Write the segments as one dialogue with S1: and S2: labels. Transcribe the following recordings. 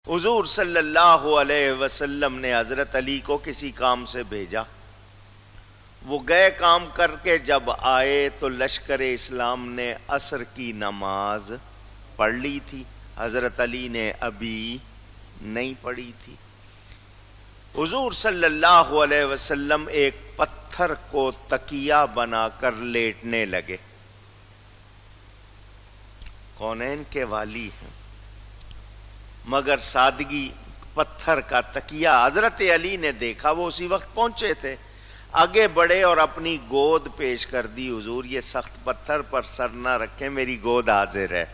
S1: حضور صلی اللہ علیہ وسلم نے حضرت علی کو کسی کام سے بھیجا. وہ گئے کام کر کے جب آئے تو لشکر اسلام نے عصر کی نماز پڑھ لی تھی، حضرت علی نے ابھی نہیں پڑھی تھی. حضور صلی اللہ علیہ وسلم ایک پتھر کو تکیہ بنا کر لیٹنے لگے. کونین کے والی ہیں مگر سادگی پتھر کا تکیہ حضرت علی نے دیکھا. وہ اسی وقت پہنچے تھے، آگے بڑھے اور اپنی گود پیش کر دی. حضور یہ سخت پتھر پر سر نہ رکھیں، میری گود حاضر ہے.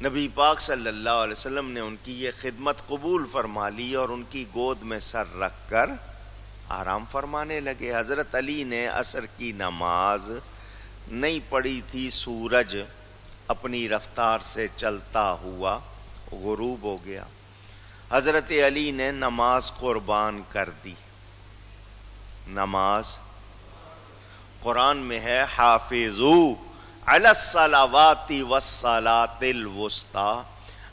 S1: نبی پاک صلی اللہ علیہ وسلم نے ان کی یہ خدمت قبول فرما لی اور ان کی گود میں سر رکھ کر آرام فرمانے لگے. حضرت علی نے عصر کی نماز نہیں پڑھی تھی. سورج اپنی رفتار سے چلتا ہوا غروب ہو گیا. حضرت علی نے نماز قربان کر دی. نماز قرآن میں ہے حافظوا علی الصلوات والصلاۃ الوسطی،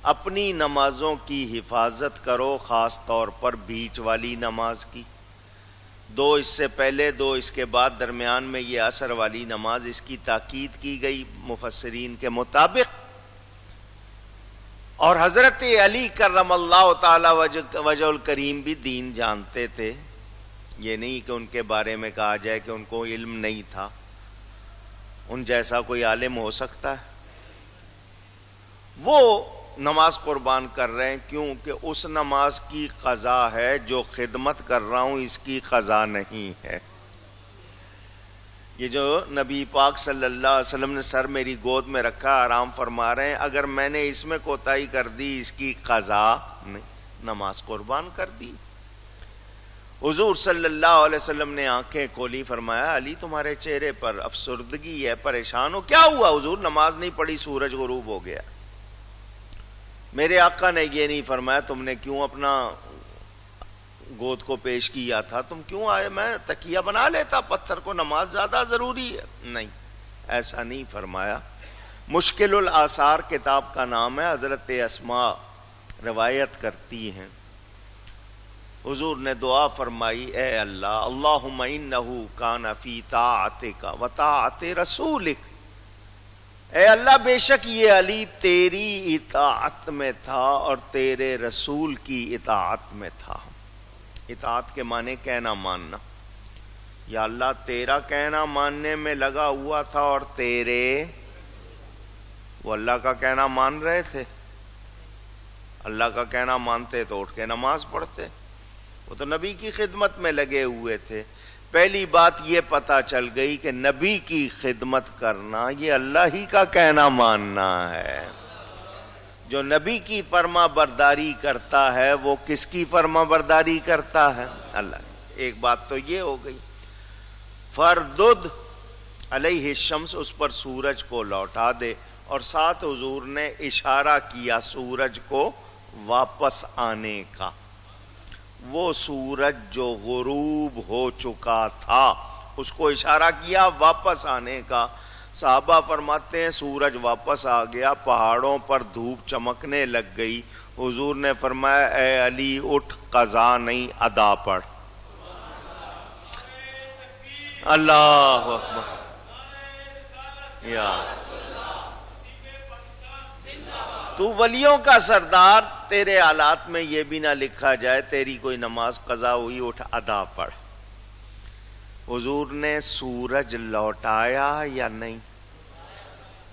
S1: اپنی نمازوں کی حفاظت کرو، خاص طور پر بیچ والی نماز کی. دو اس سے پہلے، دو اس کے بعد، درمیان میں یہ عصر والی نماز، اس کی تاکید کی گئی مفسرین کے مطابق. اور حضرت علی کرم اللہ تعالی وجہ الکریم بھی دین جانتے تھے. یہ نہیں کہ ان کے بارے میں کہا جائے کہ ان کو علم نہیں تھا. ان جیسا کوئی عالم ہو سکتا ہے؟ وہ نماز قربان کر رہے ہیں کیونکہ اس نماز کی قضا ہے جو خدمت کر رہا ہوں، اس کی قضا نہیں ہے. یہ جو نبی پاک صلی اللہ علیہ وسلم نے سر میری گود میں رکھا، آرام فرما رہے ہیں، اگر میں نے اس میں کوتاہی کر دی، اس کی قضا نہیں. نماز قربان کر دی. حضور صلی اللہ علیہ وسلم نے آنکھیں کھولی، فرمایا علی تمہارے چہرے پر افسردگی ہے، پریشان ہو، کیا ہوا؟ حضور نماز نہیں پڑھی، سورج غروب ہو گیا. میرے آقا نے یہ نہیں فرمایا تم نے کیوں اپنا گود کو پیش کیا تھا، تم کیوں آئے، میں تکیہ بنا لیتا پتھر کو، نماز زیادہ ضروری ہے. نہیں، ایسا نہیں فرمایا. مشکل الآثار کتاب کا نام ہے، حضرت اسماء روایت کرتی ہیں. حضور نے دعا فرمائی، اے اللہ، اللہم انہ کان فی طاعتک و طاعت رسولک، اے اللہ بے شک یہ علی تیری اطاعت میں تھا اور تیرے رسول کی اطاعت میں تھا. اطاعت کے معنی کہنا ماننا. یا اللہ تیرا کہنا ماننے میں لگا ہوا تھا اور تیرے، وہ اللہ کا کہنا مان رہے تھے. اللہ کا کہنا مانتے تو اٹھ کے نماز پڑھتے. وہ تو نبی کی خدمت میں لگے ہوئے تھے. پہلی بات یہ پتہ چل گئی کہ نبی کی خدمت کرنا یہ اللہ ہی کا کہنا ماننا ہے. جو نبی کی فرما برداری کرتا ہے وہ کس کی فرما برداری کرتا ہے؟ اللہ. ایک بات تو یہ ہو گئی. فردد علیہ الشمس، اس پر سورج کو لوٹا دے. اور ساتھ حضور نے اشارہ کیا سورج کو واپس آنے کا. وہ سورج جو غروب ہو چکا تھا اس کو اشارہ کیا واپس آنے کا. صحابہ فرماتے ہیں سورج واپس آ گیا، پہاڑوں پر دھوپ چمکنے لگ گئی. حضور نے فرمایا اے علی اٹھ، قضا نہیں ادا پڑھ. اللہ اکبر. یا تو ولیوں کا سردار، تیرے حالات میں یہ بھی نہ لکھا جائے تیری کوئی نماز قضا ہوئی، اٹھ ادا پڑھ. حضور نے سورج لوٹایا یا نہیں؟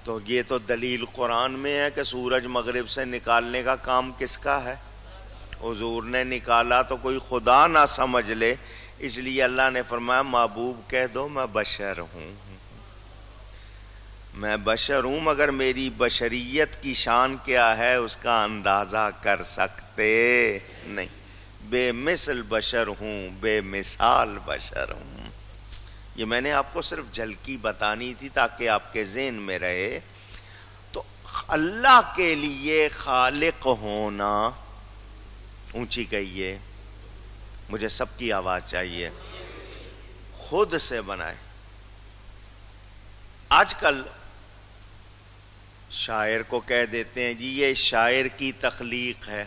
S1: تو یہ تو دلیل قرآن میں ہے کہ سورج مغرب سے نکالنے کا کام کس کا ہے؟ حضور نے نکالا تو کوئی خدا نہ سمجھ لے، اس لیے اللہ نے فرمایا محبوب کہہ دو میں بشر ہوں. میں بشر ہوں، مگر میری بشریت کی شان کیا ہے اس کا اندازہ کر سکتے نہیں. بے مثل بشر ہوں، بے مثال بشر ہوں. یہ میں نے آپ کو صرف جھلکی بتانی تھی تاکہ آپ کے ذہن میں رہے. تو اللہ کے لیے خالق ہونا، اونچی کہیے، مجھے سب کی آواز چاہیے، خود سے بنائے. آج کل شاعر کو کہہ دیتے ہیں جی یہ شاعر کی تخلیق ہے.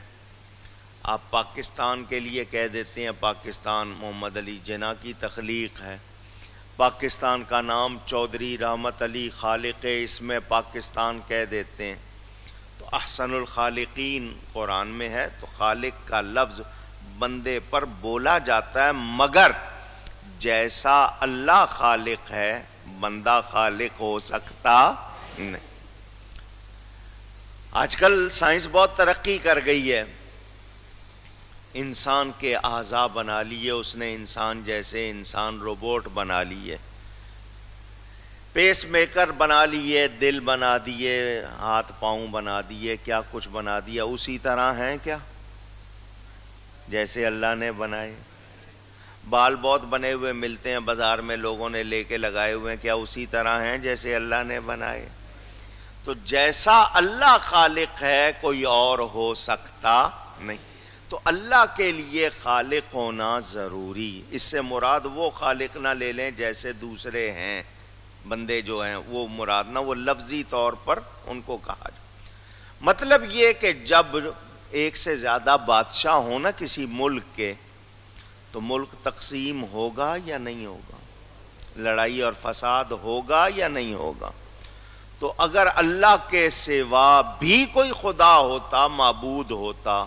S1: آپ پاکستان کے لیے کہہ دیتے ہیں پاکستان محمد علی جناح کی تخلیق ہے. پاکستان کا نام چودھری رحمت علی خالق اسم پاکستان کہہ دیتے ہیں. تو احسن الخالقین قرآن میں ہے. تو خالق کا لفظ بندے پر بولا جاتا ہے، مگر جیسا اللہ خالق ہے بندہ خالق ہو سکتا نہیں. آج کل سائنس بہت ترقی کر گئی ہے. انسان کے اعضاء بنا لیے اس نے، انسان جیسے انسان روبوٹ بنا لیے، پیس میکر بنا لیے، دل بنا دیے، ہاتھ پاؤں بنا دیے، کیا کچھ بنا دیا. اسی طرح ہیں کیا جیسے اللہ نے بنائے؟ بال بہت بنے ہوئے ملتے ہیں بازار میں، لوگوں نے لے کے لگائے ہوئے ہیں، کیا اسی طرح ہیں جیسے اللہ نے بنائے؟ تو جیسا اللہ خالق ہے کوئی اور ہو سکتا نہیں. تو اللہ کے لیے خالق ہونا ضروری. اس سے مراد وہ خالق نہ لے لیں جیسے دوسرے ہیں بندے جو ہیں، وہ مراد نہ، وہ لفظی طور پر ان کو کہا جائے. مطلب یہ کہ جب ایک سے زیادہ بادشاہ ہو نا کسی ملک کے، تو ملک تقسیم ہوگا یا نہیں ہوگا؟ لڑائی اور فساد ہوگا یا نہیں ہوگا؟ تو اگر اللہ کے سوا بھی کوئی خدا ہوتا، معبود ہوتا،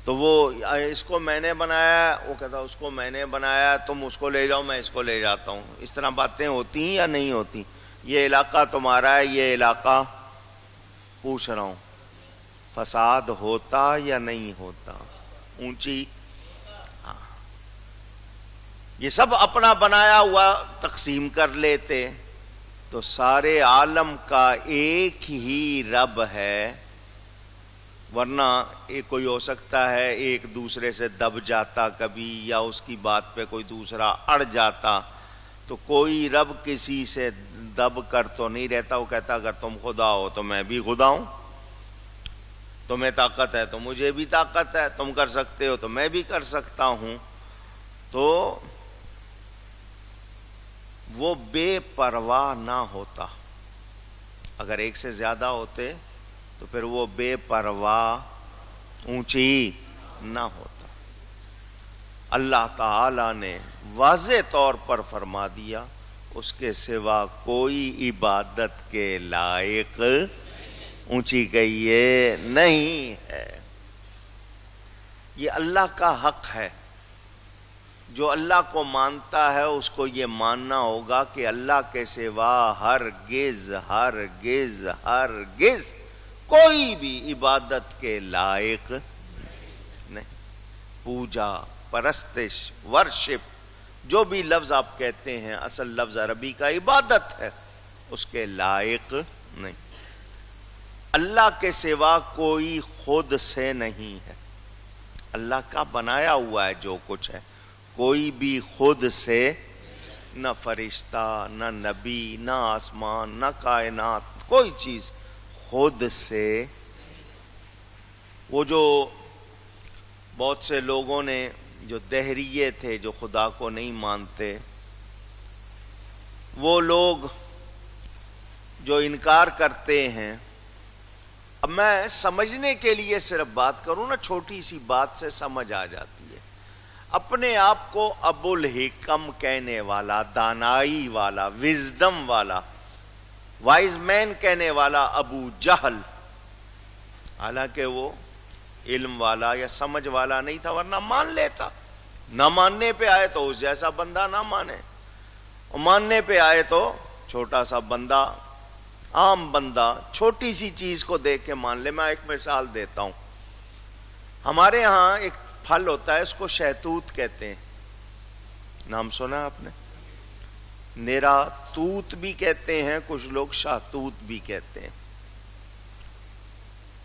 S1: تو وہ اس کو میں نے بنایا، وہ کہتا اس کو میں نے بنایا، تم اس کو لے جاؤ میں اس کو لے جاتا ہوں. اس طرح باتیں ہوتی ہیں یا نہیں ہوتی؟ یہ علاقہ تمہارا ہے، یہ علاقہ، پوچھ رہا ہوں فساد ہوتا یا نہیں ہوتا؟ اونچی ہاں. یہ سب اپنا بنایا ہوا تقسیم کر لیتے تو سارے عالم کا ایک ہی رب ہے. ورنہ ایک کوئی ہو سکتا ہے ایک دوسرے سے دب جاتا کبھی، یا اس کی بات پہ کوئی دوسرا اڑ جاتا. تو کوئی رب کسی سے دب کر تو نہیں رہتا. وہ کہتا اگر تم خدا ہو تو میں بھی خدا ہوں، تمہیں طاقت ہے تو مجھے بھی طاقت ہے، تم کر سکتے ہو تو میں بھی کر سکتا ہوں. تو وہ بے پرواہ نہ ہوتا. اگر ایک سے زیادہ ہوتے تو پھر وہ بے پرواہ اونچی نہ ہوتا. اللہ تعالی نے واضح طور پر فرما دیا اس کے سوا کوئی عبادت کے لائق اونچی کہیے نہیں ہے. یہ اللہ کا حق ہے. جو اللہ کو مانتا ہے اس کو یہ ماننا ہوگا کہ اللہ کے سوا ہرگز ہرگز ہرگز کوئی بھی عبادت کے لائق نہیں. پوجا، پرستش، ورشپ، جو بھی لفظ آپ کہتے ہیں، اصل لفظ عربی کا عبادت ہے، اس کے لائق نہیں. اللہ کے سوا کوئی خود سے نہیں ہے. اللہ کا بنایا ہوا ہے جو کچھ ہے. کوئی بھی خود سے، نہ فرشتہ، نہ نبی، نہ آسمان، نہ کائنات، کوئی چیز خود سے. وہ جو بہت سے لوگوں نے جو دہریے تھے، جو خدا کو نہیں مانتے، وہ لوگ جو انکار کرتے ہیں، اب میں سمجھنے کے لیے صرف بات کروں نا، چھوٹی سی بات سے سمجھ آ جاتی ہے. اپنے آپ کو ابو الحکم کہنے والا، دانائی والا، وزڈم والا، وائز مین کہنے والا ابو جہل، حالانکہ وہ علم والا یا سمجھ والا نہیں تھا، ورنہ مان لیتا. نہ ماننے پہ آئے تو اس جیسا بندہ نہ مانے، اور ماننے پہ آئے تو چھوٹا سا بندہ، عام بندہ چھوٹی سی چیز کو دیکھ کے مان لے. میں ایک مثال دیتا ہوں. ہمارے ہاں ایک پھل ہوتا ہے، اس کو شہتوت کہتے ہیں. نام سنا آپ نے؟ نیرا توت بھی کہتے ہیں کچھ لوگ، شاہتوت بھی کہتے ہیں.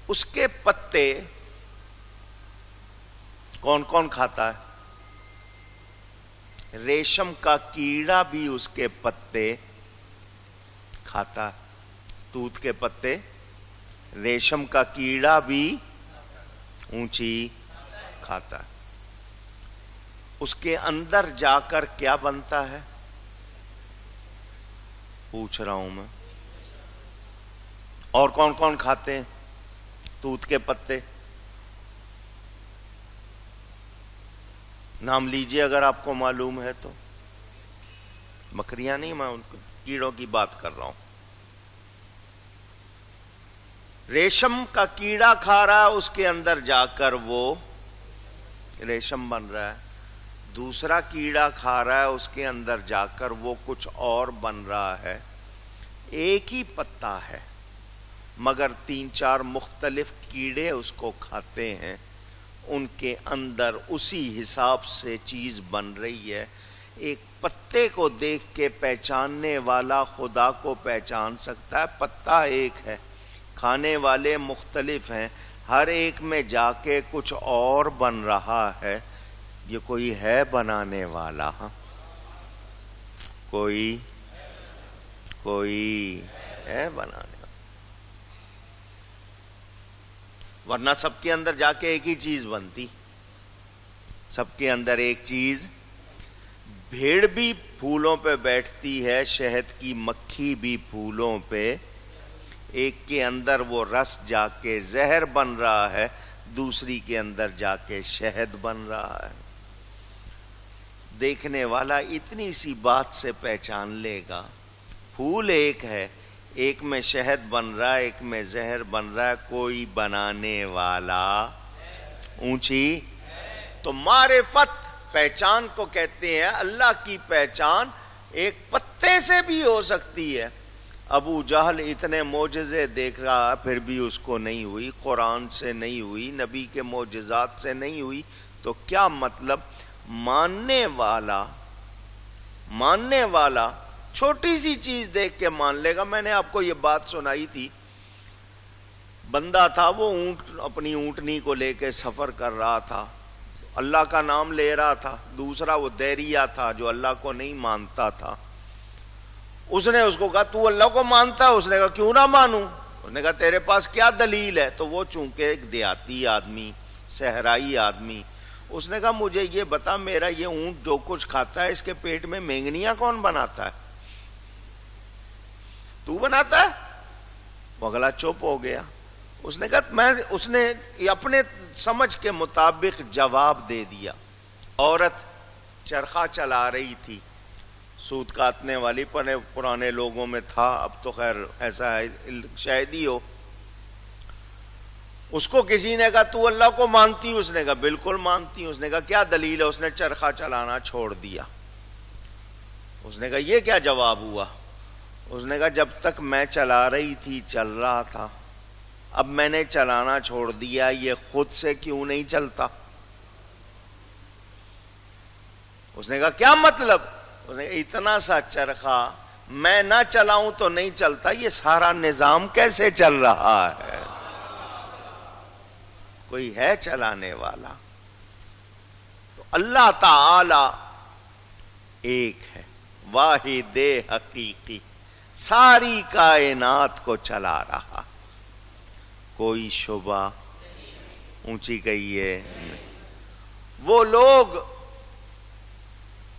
S1: اس کے پتے کون کون کھاتا ہے؟ ریشم کا کیڑا بھی اس کے پتے کھاتا ہے. توت کے پتے، ریشم کا کیڑا بھی اونچی کھاتا ہے. اس کے اندر جا کر کیا بنتا ہے؟ پوچھ رہا ہوں میں. اور کون کون کھاتے ہیں؟ توت کے پتے، نام لیجئے اگر آپ کو معلوم ہے تو. بکریاں نہیں، میں ان کیڑوں کی بات کر رہا ہوں. ریشم کا کیڑا کھا رہا ہے، اس کے اندر جا کر وہ ریشم بن رہا ہے. دوسرا کیڑا کھا رہا ہے، اس کے اندر جا کر وہ کچھ اور بن رہا ہے. ایک ہی پتا ہے مگر 3-4 مختلف کیڑے اس کو کھاتے ہیں، ان کے اندر اسی حساب سے چیز بن رہی ہے. ایک پتے کو دیکھ کے پہچاننے والا خدا کو پہچان سکتا ہے. پتا ایک ہے، کھانے والے مختلف ہیں، ہر ایک میں جا کے کچھ اور بن رہا ہے. یہ کوئی ہے بنانے والا؟ ہاں، کوئی ہے بنانے والا، ورنہ سب کے اندر جا کے ایک ہی چیز بنتی. سب کے اندر ایک چیز. بھیڑ بھی پھولوں پہ بیٹھتی ہے، شہد کی مکھی بھی پھولوں پہ. ایک کے اندر وہ رس جا کے زہر بن رہا ہے، دوسری کے اندر جا کے شہد بن رہا ہے. دیکھنے والا اتنی سی بات سے پہچان لے گا. پھول ایک ہے، ایک میں شہد بن رہا ہے، ایک میں زہر بن رہا ہے. کوئی بنانے والا اونچی. تو معرفت پہچان کو کہتے ہیں. اللہ کی پہچان ایک پتے سے بھی ہو سکتی ہے. ابو جہل اتنے معجزے دیکھ رہا پھر بھی اس کو نہیں ہوئی. قرآن سے نہیں ہوئی، نبی کے معجزات سے نہیں ہوئی. تو کیا مطلب؟ ماننے والا چھوٹی سی چیز دیکھ کے مان لے گا. میں نے آپ کو یہ بات سنائی تھی. بندہ تھا، وہ اپنی اونٹنی کو لے کے سفر کر رہا تھا، اللہ کا نام لے رہا تھا. دوسرا وہ دیریا تھا جو اللہ کو نہیں مانتا تھا. اس نے اس کو کہا تو اللہ کو مانتا ہے؟ اس نے کہا کیوں نہ مانوں. اس نے کہا تیرے پاس کیا دلیل ہے؟ تو وہ چونکہ ایک دیہاتی آدمی، صحرائی آدمی، اس نے کہا مجھے یہ بتا، میرا یہ اونٹ جو کچھ کھاتا ہے اس کے پیٹ میں مینگنیاں کون بناتا ہے؟ تو بناتا ہے؟ وہ اگلا چپ ہو گیا. اس نے کہا اس نے اپنے سمجھ کے مطابق جواب دے دیا. عورت چرخہ چلا رہی تھی، سود کاٹنے والی، پرانے لوگوں میں تھا، اب تو خیر ایسا ہے شاید ہی ہو. اس کو کسی نے کہا تو اللہ کو مانتی؟ اس نے کہا بالکل مانتی ہوں. اس نے کہا کیا دلیل ہے؟ اس نے چرخہ چلانا چھوڑ دیا. اس نے کہا یہ کیا جواب ہوا؟ اس نے کہا جب تک میں چلا رہی تھی چل رہا تھا، اب میں نے چلانا چھوڑ دیا، یہ خود سے کیوں نہیں چلتا؟ اس نے کہا کیا مطلب؟ اس نے کہا اتنا سا چرخہ میں نہ چلاؤں تو نہیں چلتا، یہ سارا نظام کیسے چل رہا ہے؟ کوئی ہے چلانے والا. تو اللہ تعالی ایک ہے، واحد حقیقی، ساری کائنات کو چلا رہا. کوئی شبہ اونچی کہیے. وہ لوگ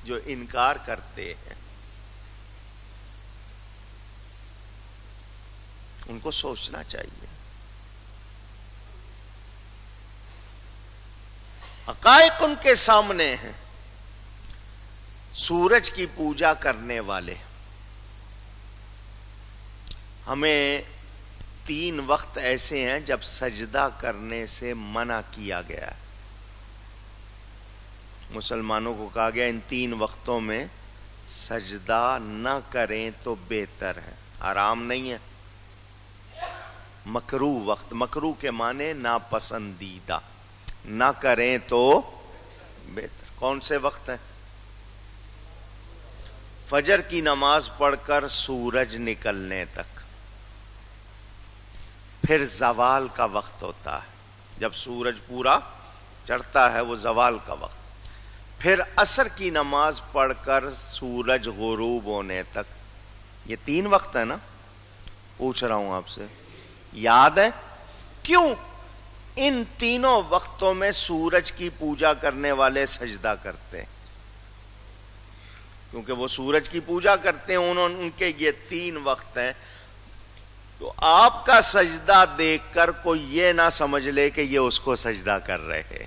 S1: جو انکار کرتے ہیں ان کو سوچنا چاہیے. حقائق ان کے سامنے ہیں. سورج کی پوجا کرنے والے، ہمیں 3 وقت ایسے ہیں جب سجدہ کرنے سے منع کیا گیا ہے. مسلمانوں کو کہا گیا ان 3 وقتوں میں سجدہ نہ کریں تو بہتر ہے. حرام نہیں ہے. مکروہ وقت، مکروہ کے معنی ناپسندیدہ، نہ کریں تو بہتر. کون سے وقت ہیں؟ فجر کی نماز پڑھ کر سورج نکلنے تک، پھر زوال کا وقت ہوتا ہے جب سورج پورا چڑھتا ہے، وہ زوال کا وقت. پھر عصر کی نماز پڑھ کر سورج غروب ہونے تک. یہ 3 وقت ہے نا؟ پوچھ رہا ہوں آپ سے، یاد ہے؟ کیوں ان تینوں وقتوں میں سورج کی پوجا کرنے والے سجدہ کرتے ہیں؟ کیونکہ وہ سورج کی پوجا کرتے ہیں. ان کے یہ 3 وقت ہیں. تو آپ کا سجدہ دیکھ کر کوئی یہ نہ سمجھ لے کہ یہ اس کو سجدہ کر رہے ہیں،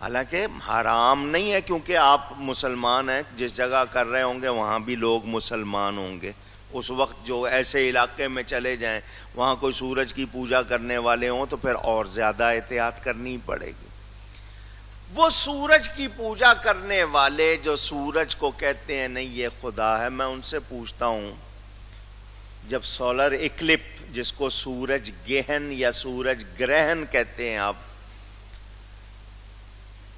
S1: حالانکہ حرام نہیں ہے، کیونکہ آپ مسلمان ہیں، جس جگہ کر رہے ہوں گے وہاں بھی لوگ مسلمان ہوں گے۔ اس وقت جو ایسے علاقے میں چلے جائیں وہاں کوئی سورج کی پوجا کرنے والے ہوں تو پھر اور زیادہ احتیاط کرنی پڑے گی۔ وہ سورج کی پوجا کرنے والے جو سورج کو کہتے ہیں نہیں یہ خدا ہے، میں ان سے پوچھتا ہوں، جب سولر ایکلپ، جس کو سورج گہن یا سورج گرہن کہتے ہیں آپ،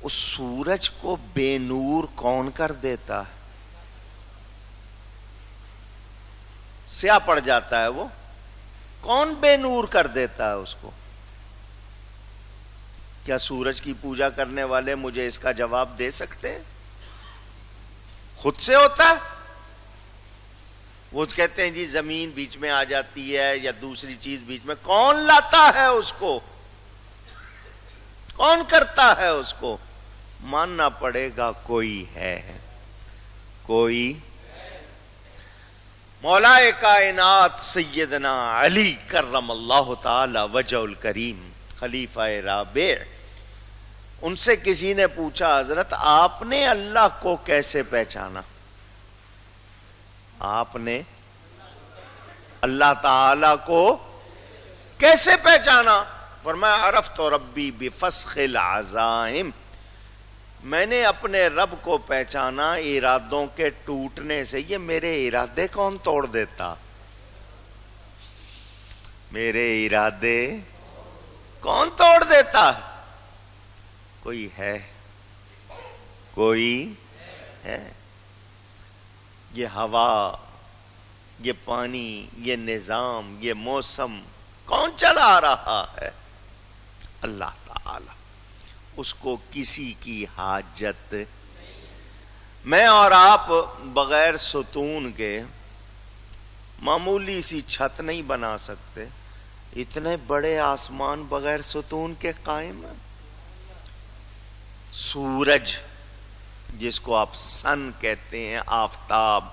S1: اس سورج کو بے نور کون کر دیتا ہے؟ سیاہ پڑ جاتا ہے، وہ کون بے نور کر دیتا ہے اس کو؟ کیا سورج کی پوجا کرنے والے مجھے اس کا جواب دے سکتے ہیں؟ خود سے ہوتا ہے؟ وہ کہتے ہیں جی زمین بیچ میں آ جاتی ہے یا دوسری چیز بیچ میں، کون لاتا ہے اس کو؟ کون کرتا ہے اس کو؟ ماننا پڑے گا کوئی ہے، کوئی۔ مولا کائنات سیدنا علی کرم اللہ تعالی وجہ الکریم خلیفہ رابع، ان سے کسی نے پوچھا حضرت آپ نے اللہ کو کیسے پہچانا؟ آپ نے اللہ تعالی کو کیسے پہچانا؟ فرمایا عرفت ربی بفسخ العزائم، میں نے اپنے رب کو پہچانا ارادوں کے ٹوٹنے سے۔ یہ میرے ارادے کون توڑ دیتا؟ میرے ارادے کون توڑ دیتا؟ کوئی ہے، کوئی ہے۔ یہ ہوا، یہ پانی، یہ نظام، یہ موسم کون چلا رہا ہے؟ اللہ تعالی۔ اس کو کسی کی حاجت۔ میں اور آپ بغیر ستون کے معمولی سی چھت نہیں بنا سکتے، اتنے بڑے آسمان بغیر ستون کے قائم ہیں۔ سورج جس کو آپ سن کہتے ہیں، آفتاب،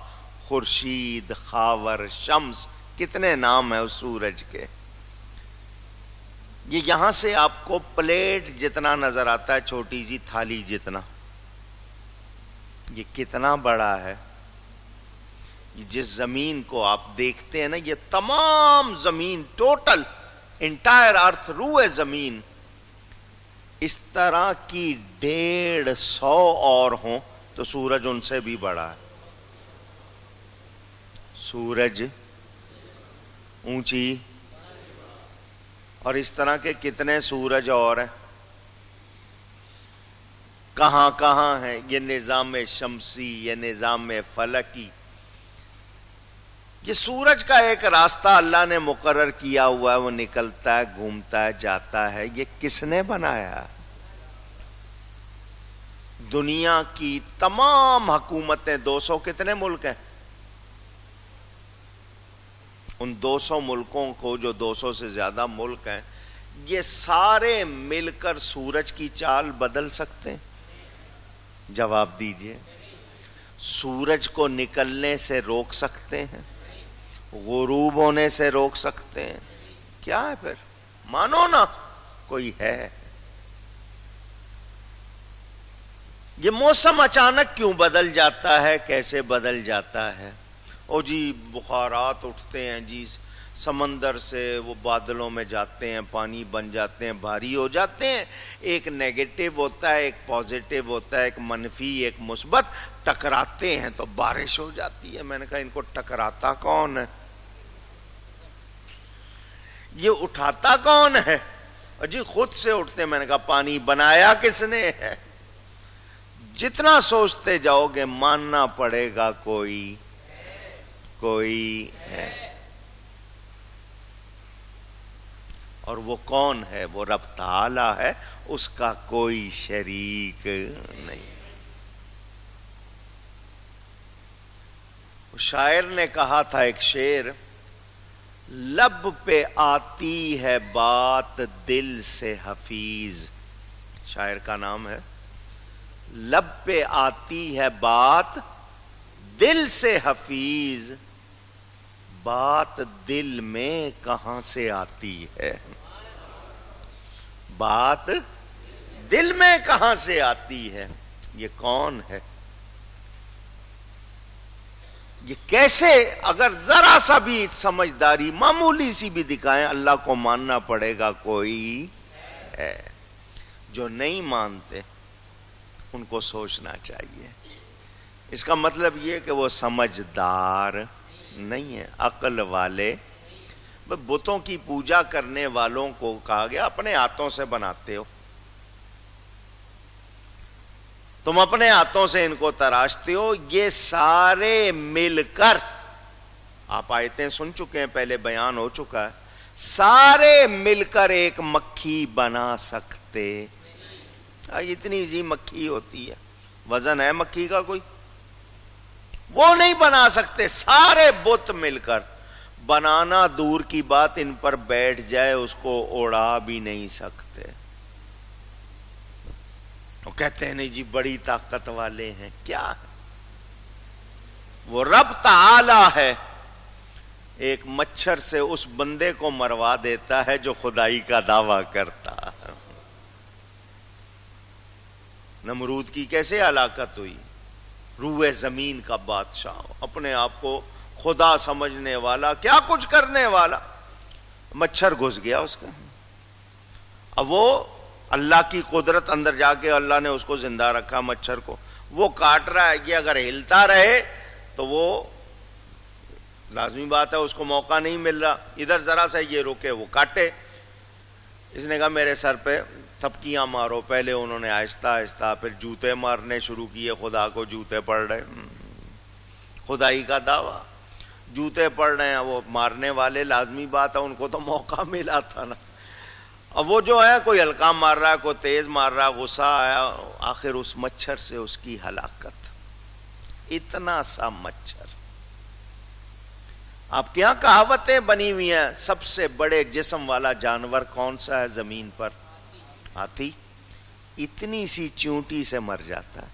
S1: خورشید، خاور، شمس، کتنے نام ہیں اس سورج کے۔ یہ یہاں سے آپ کو پلیٹ جتنا نظر آتا ہے، چھوٹی سی تھالی جتنا، یہ کتنا بڑا ہے۔ جس زمین کو آپ دیکھتے ہیں نا، یہ تمام زمین، ٹوٹل انٹائر ارتھ، روئے زمین، اس طرح کی 150 اور ہوں تو سورج ان سے بھی بڑا ہے۔ سورج اونچی، اور اس طرح کے کتنے سورج اور ہیں، کہاں کہاں ہیں۔ یہ نظام شمسی، یہ نظام فلکی، یہ سورج کا ایک راستہ اللہ نے مقرر کیا ہوا ہے، وہ نکلتا ہے، گھومتا ہے، جاتا ہے۔ یہ کس نے بنایا؟ دنیا کی تمام حکومتیں، 200 کتنے ملک ہیں، ان 200 ملکوں کو، جو 200 سے زیادہ ملک ہیں، یہ سارے مل کر سورج کی چال بدل سکتے ہیں؟ جواب دیجئے۔ سورج کو نکلنے سے روک سکتے ہیں؟ غروب ہونے سے روک سکتے ہیں؟ کیا ہے پھر؟ مانو نا کوئی ہے۔ یہ موسم اچانک کیوں بدل جاتا ہے؟ کیسے بدل جاتا ہے؟ او جی بخارات اٹھتے ہیں جی سمندر سے، وہ بادلوں میں جاتے ہیں، پانی بن جاتے ہیں، بھاری ہو جاتے ہیں۔ ایک نیگیٹو ہوتا ہے، ایک پازیٹو ہوتا ہے، ایک منفی، ایک مثبت، ٹکراتے ہیں تو بارش ہو جاتی ہے۔ میں نے کہا ان کو ٹکراتا کون ہے؟ یہ اٹھاتا کون ہے؟ جی خود سے اٹھتے ہیں۔ میں نے کہا پانی بنایا کس نے ہے؟ جتنا سوچتے جاؤ گے ماننا پڑے گا کوئی ہے، اور وہ کون ہے؟ وہ رب تعالی ہے، اس کا کوئی شریک نہیں۔ شاعر نے کہا تھا ایک شعر، لب پہ آتی ہے بات دل سے حفیظ، شاعر کا نام ہے، لب پہ آتی ہے بات دل سے حفیظ، بات دل میں کہاں سے آتی ہے؟ بات دل میں کہاں سے آتی ہے؟ یہ کون ہے؟ یہ کیسے؟ اگر ذرا سا بھی سمجھداری معمولی سی بھی دکھائیں، اللہ کو ماننا پڑے گا کوئی ہے۔ جو نہیں مانتے ان کو سوچنا چاہیے۔ اس کا مطلب یہ کہ وہ سمجھدار نہیں ہے، عقل والے۔ بتوں کی پوجا کرنے والوں کو کہا گیا اپنے ہاتھوں سے بناتے ہو، تم اپنے ہاتھوں سے ان کو تراشتے ہو، یہ سارے مل کر، آپ آیتیں سن چکے ہیں، پہلے بیان ہو چکا ہے، سارے مل کر ایک مکھی بنا سکتے؟ اتنی سی مکھی ہوتی ہے، وزن ہے مکھی کا کوئی؟ وہ نہیں بنا سکتے۔ سارے بت مل کر، بنانا دور کی بات، ان پر بیٹھ جائے اس کو اڑا بھی نہیں سکتے۔ وہ کہتے ہیں نہیں جی بڑی طاقت والے ہیں، کیا ہے؟ وہ رب تعالی ہے، ایک مچھر سے اس بندے کو مروا دیتا ہے جو خدائی کا دعویٰ کرتا ہے۔ نمرود کی کیسے ہلاکت ہوئی؟ روئے زمین کا بادشاہ، اپنے آپ کو خدا سمجھنے والا، کیا کچھ کرنے والا، مچھر گھس گیا اس کا۔ اب وہ اللہ کی قدرت اندر جا کے اللہ نے اس کو زندہ رکھا، مچھر کو، وہ کاٹ رہا ہے، یہ اگر ہلتا رہے تو وہ لازمی بات ہے اس کو موقع نہیں مل رہا، ادھر ذرا سا یہ روکے وہ کاٹے۔ اس نے کہا میرے سر پہ تھپکیاں مارو، پہلے انہوں نے آہستہ آہستہ، پھر جوتے مارنے شروع کیے، خدا کو جوتے پڑ رہے، خدائی کا دعویٰ، جوتے پڑ رہے ہیں، وہ مارنے والے لازمی بات ہے ان کو تو موقع ملا تھا نا۔ اب وہ جو ہے کوئی ہلکا مار رہا ہے، کوئی تیز مار رہا ہے، غصہ آیا، آخر اس مچھر سے اس کی ہلاکت۔ اتنا سا مچھر۔ آپ کے یہاں کہاوتیں بنی ہوئی ہیں، سب سے بڑے جسم والا جانور کون سا ہے زمین پر؟ ہاتھی۔ اتنی سی چونٹی سے مر جاتا ہے،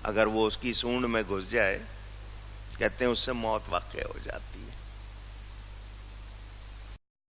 S1: اگر وہ اس کی سونڈ میں گھس جائے کہتے ہیں اس سے موت واقع ہو جاتی ہے۔